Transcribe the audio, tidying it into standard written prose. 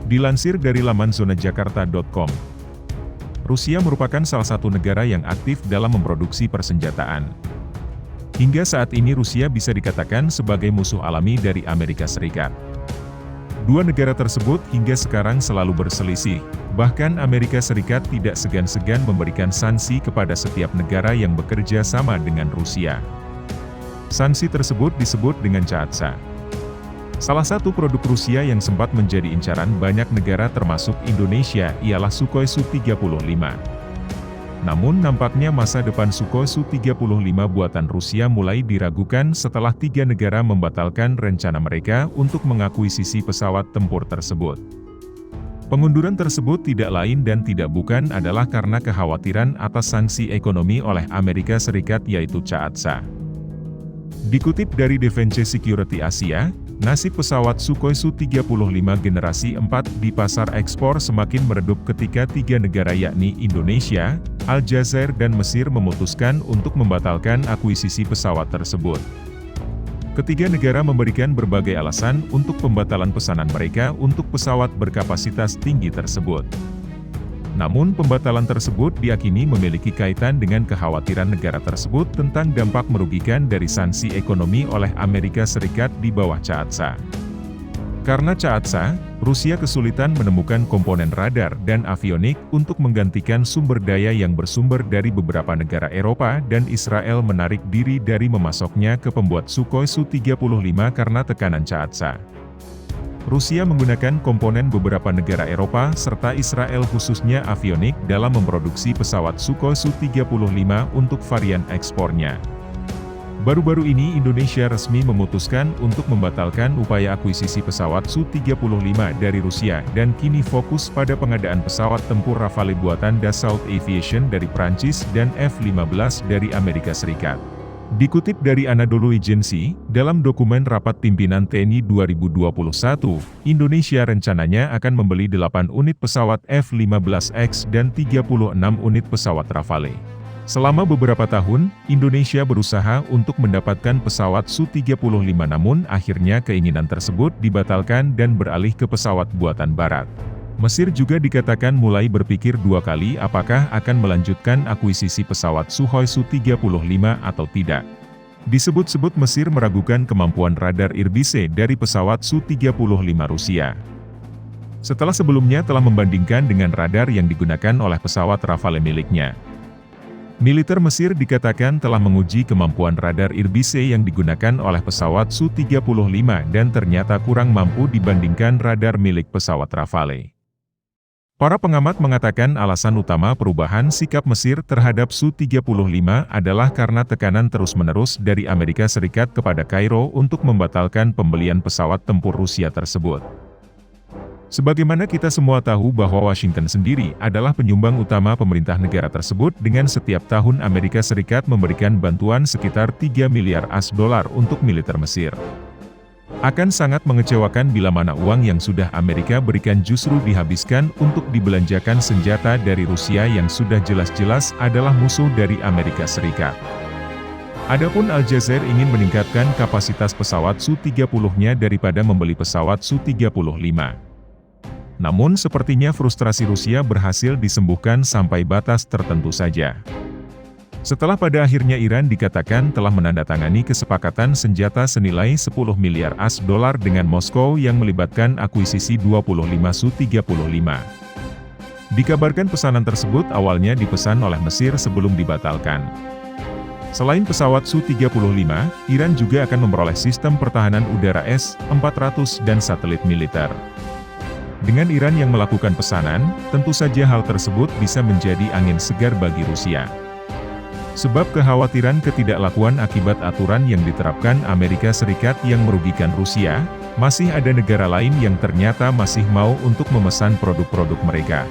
Dilansir dari laman zonajakarta.com, Rusia merupakan salah satu negara yang aktif dalam memproduksi persenjataan. Hingga saat ini Rusia bisa dikatakan sebagai musuh alami dari Amerika Serikat. Dua negara tersebut hingga sekarang selalu berselisih, bahkan Amerika Serikat tidak segan-segan memberikan sanksi kepada setiap negara yang bekerja sama dengan Rusia. Sanksi tersebut disebut dengan CAATSA. Salah satu produk Rusia yang sempat menjadi incaran banyak negara termasuk Indonesia ialah Sukhoi Su-35. Namun nampaknya masa depan Sukhoi Su-35 buatan Rusia mulai diragukan setelah 3 negara membatalkan rencana mereka untuk mengakuisisi pesawat tempur tersebut. Pengunduran tersebut tidak lain dan tidak bukan adalah karena kekhawatiran atas sanksi ekonomi oleh Amerika Serikat yaitu CAATSA. Dikutip dari Defense Security Asia, nasib pesawat Sukhoi Su-35 generasi 4 di pasar ekspor semakin meredup ketika 3 negara yakni Indonesia, Aljazair dan Mesir memutuskan untuk membatalkan akuisisi pesawat tersebut. Ketiga negara memberikan berbagai alasan untuk pembatalan pesanan mereka untuk pesawat berkapasitas tinggi tersebut. Namun pembatalan tersebut diyakini memiliki kaitan dengan kekhawatiran negara tersebut tentang dampak merugikan dari sanksi ekonomi oleh Amerika Serikat di bawah CAATSA. Karena CAATSA, Rusia kesulitan menemukan komponen radar dan avionik untuk menggantikan sumber daya yang bersumber dari beberapa negara Eropa dan Israel menarik diri dari memasoknya ke pembuat Sukhoi Su-35 karena tekanan CAATSA. Rusia menggunakan komponen beberapa negara Eropa serta Israel khususnya avionik dalam memproduksi pesawat Sukhoi Su-35 untuk varian ekspornya. Baru-baru ini Indonesia resmi memutuskan untuk membatalkan upaya akuisisi pesawat Su-35 dari Rusia dan kini fokus pada pengadaan pesawat tempur Rafale buatan Dassault Aviation dari Prancis dan F-15 dari Amerika Serikat. Dikutip dari Anadolu Agency, dalam dokumen rapat pimpinan TNI 2021, Indonesia rencananya akan membeli 8 unit pesawat F-15X dan 36 unit pesawat Rafale. Selama beberapa tahun, Indonesia berusaha untuk mendapatkan pesawat Su-35 namun akhirnya keinginan tersebut dibatalkan dan beralih ke pesawat buatan Barat. Mesir juga dikatakan mulai berpikir 2 kali apakah akan melanjutkan akuisisi pesawat Sukhoi Su-35 atau tidak. Disebut-sebut Mesir meragukan kemampuan radar Irbise dari pesawat Su-35 Rusia. Setelah sebelumnya telah membandingkan dengan radar yang digunakan oleh pesawat Rafale miliknya. Militer Mesir dikatakan telah menguji kemampuan radar Irbise yang digunakan oleh pesawat Su-35 dan ternyata kurang mampu dibandingkan radar milik pesawat Rafale. Para pengamat mengatakan alasan utama perubahan sikap Mesir terhadap Su-35 adalah karena tekanan terus-menerus dari Amerika Serikat kepada Kairo untuk membatalkan pembelian pesawat tempur Rusia tersebut. Sebagaimana kita semua tahu bahwa Washington sendiri adalah penyumbang utama pemerintah negara tersebut dengan setiap tahun Amerika Serikat memberikan bantuan sekitar 3 miliar US dollar untuk militer Mesir. Akan sangat mengecewakan bila mana uang yang sudah Amerika berikan justru dihabiskan untuk dibelanjakan senjata dari Rusia yang sudah jelas-jelas adalah musuh dari Amerika Serikat. Adapun Aljazair ingin meningkatkan kapasitas pesawat Su-30-nya daripada membeli pesawat Su-35. Namun sepertinya frustrasi Rusia berhasil disembuhkan sampai batas tertentu saja. Setelah pada akhirnya Iran dikatakan telah menandatangani kesepakatan senjata senilai 10 miliar US dollar dengan Moskow yang melibatkan akuisisi 25 Su-35. Dikabarkan pesanan tersebut awalnya dipesan oleh Mesir sebelum dibatalkan. Selain pesawat Su-35, Iran juga akan memperoleh sistem pertahanan udara S-400 dan satelit militer. Dengan Iran yang melakukan pesanan, tentu saja hal tersebut bisa menjadi angin segar bagi Rusia. Sebab kekhawatiran ketidaklakuan akibat aturan yang diterapkan Amerika Serikat yang merugikan Rusia, masih ada negara lain yang ternyata masih mau untuk memesan produk-produk mereka.